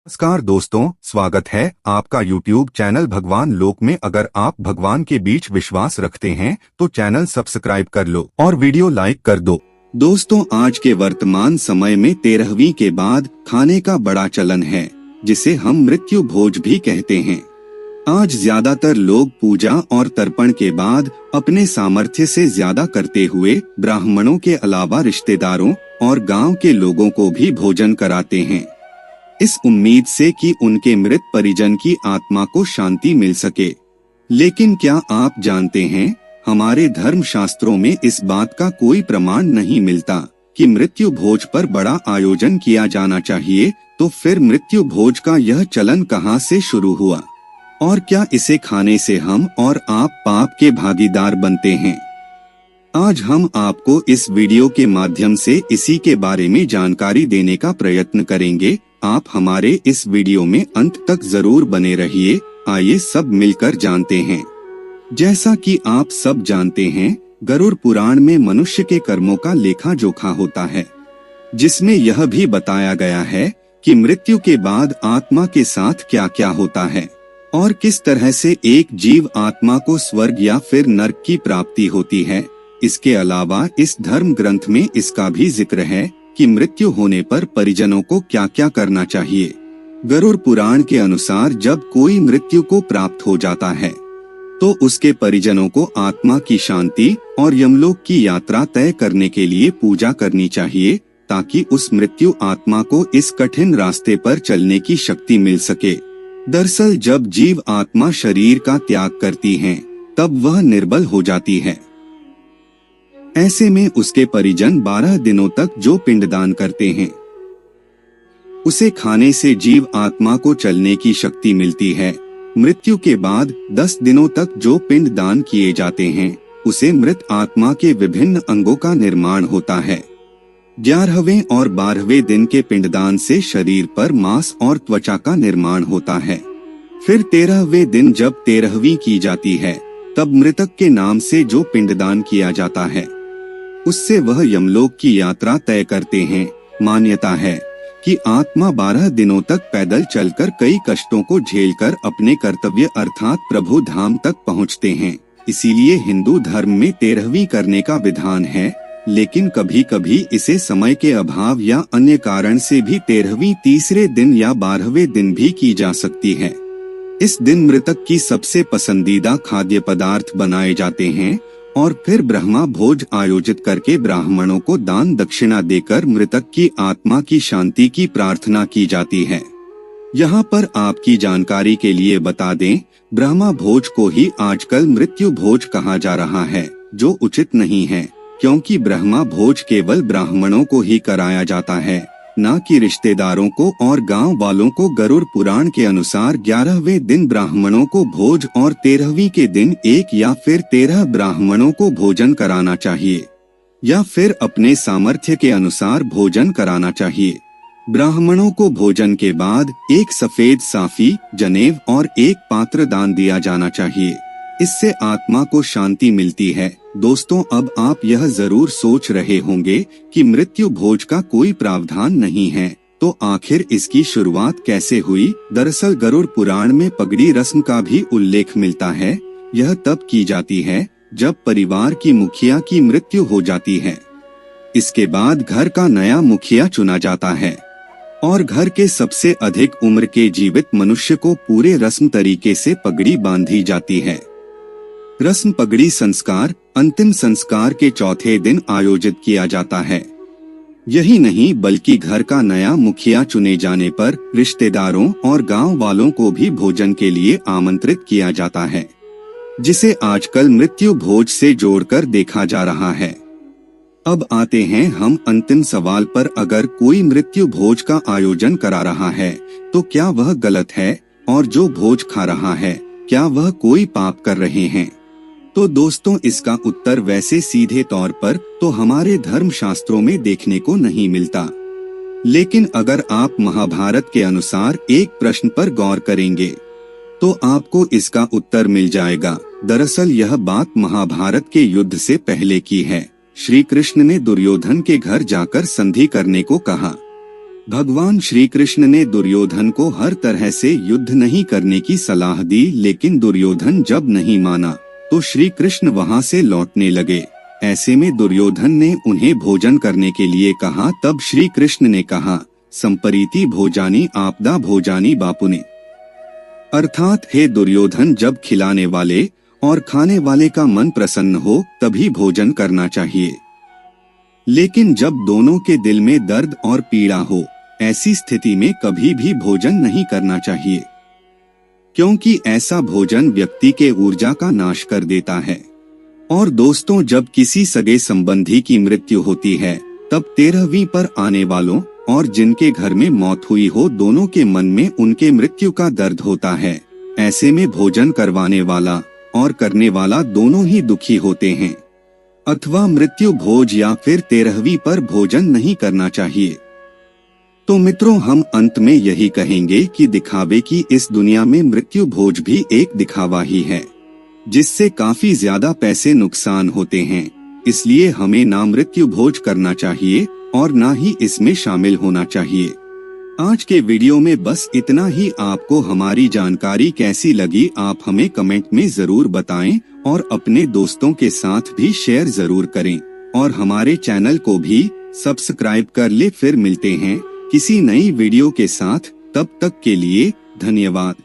नमस्कार दोस्तों, स्वागत है आपका YouTube चैनल भगवान लोक में। अगर आप भगवान के बीच विश्वास रखते हैं तो चैनल सब्सक्राइब कर लो और वीडियो लाइक कर दो। दोस्तों, आज के वर्तमान समय में 13वीं के बाद खाने का बड़ा चलन है, जिसे हम मृत्यु भोज भी कहते हैं। आज ज्यादातर लोग पूजा और तर्पण के बाद अपने सामर्थ्य से ज्यादा करते हुए ब्राह्मणों के अलावा रिश्तेदारों और गांव के लोगों को भी भोजन कराते हैं, इस उम्मीद से कि उनके मृत परिजन की आत्मा को शांति मिल सके। लेकिन क्या आप जानते हैं, हमारे धर्म शास्त्रों में इस बात का कोई प्रमाण नहीं मिलता कि मृत्यु भोज पर बड़ा आयोजन किया जाना चाहिए। तो फिर मृत्यु भोज का यह चलन कहां से शुरू हुआ और क्या इसे खाने से हम और आप पाप के भागीदार बनते हैं? आज हम आपको इस वीडियो के माध्यम से इसी के बारे में जानकारी देने का प्रयत्न करेंगे। आप हमारे इस वीडियो में अंत तक जरूर बने रहिए। आइए सब मिलकर जानते हैं। जैसा कि आप सब जानते हैं, गरुड़ पुराण में मनुष्य के कर्मों का लेखा जोखा होता है, जिसमें यह भी बताया गया है कि मृत्यु के बाद आत्मा के साथ क्या क्या होता है और किस तरह से एक जीव आत्मा को स्वर्ग या फिर नरक की प्राप्ति होती है। इसके अलावा इस धर्म ग्रंथ में इसका भी जिक्र है कि मृत्यु होने पर परिजनों को क्या क्या करना चाहिए। गरुड़ पुराण के अनुसार जब कोई मृत्यु को प्राप्त हो जाता है तो उसके परिजनों को आत्मा की शांति और यमलोक की यात्रा तय करने के लिए पूजा करनी चाहिए, ताकि उस मृत्यु आत्मा को इस कठिन रास्ते पर चलने की शक्ति मिल सके। दरअसल जब जीव आत्मा शरीर का त्याग करती है, तब वह निर्बल हो जाती है। ऐसे में उसके परिजन 12 दिनों तक जो पिंडदान करते हैं, उसे खाने से जीव आत्मा को चलने की शक्ति मिलती है। मृत्यु के बाद 10 दिनों तक जो पिंडदान किए जाते हैं, उसे मृत आत्मा के विभिन्न अंगों का निर्माण होता है। 11वें और 12वें दिन के पिंडदान से शरीर पर मांस और त्वचा का निर्माण होता है। फिर 13वें दिन जब 13वीं की जाती है, तब मृतक के नाम से जो पिंडदान किया जाता है, उससे वह यमलोक की यात्रा तय करते हैं। मान्यता है कि आत्मा 12 दिनों तक पैदल चलकर कई कष्टों को झेलकर अपने कर्तव्य अर्थात प्रभु धाम तक पहुंचते हैं। इसीलिए हिंदू धर्म में 13वीं करने का विधान है, लेकिन कभी कभी इसे समय के अभाव या अन्य कारण से भी 13वीं तीसरे दिन या 12वें दिन भी की जा सकती है। इस दिन मृतक की सबसे पसंदीदा खाद्य पदार्थ बनाए जाते हैं और फिर ब्रह्मा भोज आयोजित करके ब्राह्मणों को दान दक्षिणा देकर मृतक की आत्मा की शांति की प्रार्थना की जाती है। यहाँ पर आपकी जानकारी के लिए बता दें, ब्रह्मा भोज को ही आजकल मृत्यु भोज कहा जा रहा है, जो उचित नहीं है, क्योंकि ब्रह्मा भोज केवल ब्राह्मणों को ही कराया जाता है, न कि रिश्तेदारों को और गांव वालों को। गरुड़ पुराण के अनुसार 11वें दिन ब्राह्मणों को भोज और 13वीं के दिन 1 या फिर 13 ब्राह्मणों को भोजन कराना चाहिए, या फिर अपने सामर्थ्य के अनुसार भोजन कराना चाहिए। ब्राह्मणों को भोजन के बाद एक सफेद साफी, जनेव और एक पात्र दान दिया जाना चाहिए। इससे आत्मा को शांति मिलती है। दोस्तों, अब आप यह जरूर सोच रहे होंगे कि मृत्यु भोज का कोई प्रावधान नहीं है, तो आखिर इसकी शुरुआत कैसे हुई? दरअसल गरुड़ पुराण में पगड़ी रस्म का भी उल्लेख मिलता है। यह तब की जाती है जब परिवार की मुखिया की मृत्यु हो जाती है। इसके बाद घर का नया मुखिया चुना जाता है और घर के सबसे अधिक उम्र के जीवित मनुष्य को पूरे रस्म तरीके से पगड़ी बांधी जाती है। रस्म पगड़ी संस्कार अंतिम संस्कार के चौथे दिन आयोजित किया जाता है। यही नहीं, बल्कि घर का नया मुखिया चुने जाने पर रिश्तेदारों और गांव वालों को भी भोजन के लिए आमंत्रित किया जाता है, जिसे आजकल मृत्यु भोज से जोड़कर देखा जा रहा है। अब आते हैं हम अंतिम सवाल पर। अगर कोई मृत्यु भोज का आयोजन करा रहा है तो क्या वह गलत है, और जो भोज खा रहा है क्या वह कोई पाप कर रहे हैं? तो दोस्तों, इसका उत्तर वैसे सीधे तौर पर तो हमारे धर्म शास्त्रों में देखने को नहीं मिलता, लेकिन अगर आप महाभारत के अनुसार एक प्रश्न पर गौर करेंगे तो आपको इसका उत्तर मिल जाएगा। दरअसल यह बात महाभारत के युद्ध से पहले की है। श्री कृष्ण ने दुर्योधन के घर जाकर संधि करने को कहा। भगवान श्री कृष्ण ने दुर्योधन को हर तरह से युद्ध नहीं करने की सलाह दी, लेकिन दुर्योधन जब नहीं माना तो श्री कृष्ण वहां से लौटने लगे। ऐसे में दुर्योधन ने उन्हें भोजन करने के लिए कहा। तब श्री कृष्ण ने कहा, संपरीति भोजानी आपदा भोजानी बापुने, अर्थात हे दुर्योधन, जब खिलाने वाले और खाने वाले का मन प्रसन्न हो तभी भोजन करना चाहिए, लेकिन जब दोनों के दिल में दर्द और पीड़ा हो ऐसी स्थिति में कभी भी भोजन नहीं करना चाहिए, क्योंकि ऐसा भोजन व्यक्ति के ऊर्जा का नाश कर देता है। और दोस्तों, जब किसी सगे संबंधी की मृत्यु होती है तब 13वीं पर आने वालों और जिनके घर में मौत हुई हो, दोनों के मन में उनके मृत्यु का दर्द होता है। ऐसे में भोजन करवाने वाला और करने वाला दोनों ही दुखी होते हैं। अथवा मृत्यु भोज या फिर 13वीं पर भोजन नहीं करना चाहिए। तो मित्रों, हम अंत में यही कहेंगे कि दिखावे की इस दुनिया में मृत्यु भोज भी एक दिखावा ही है, जिससे काफी ज्यादा पैसे नुकसान होते हैं। इसलिए हमें ना मृत्यु भोज करना चाहिए और ना ही इसमें शामिल होना चाहिए। आज के वीडियो में बस इतना ही। आपको हमारी जानकारी कैसी लगी आप हमें कमेंट में जरूर बताएं और अपने दोस्तों के साथ भी शेयर जरूर करें और हमारे चैनल को भी सब्सक्राइब कर ले। फिर मिलते हैं किसी नई वीडियो के साथ, तब तक के लिए धन्यवाद।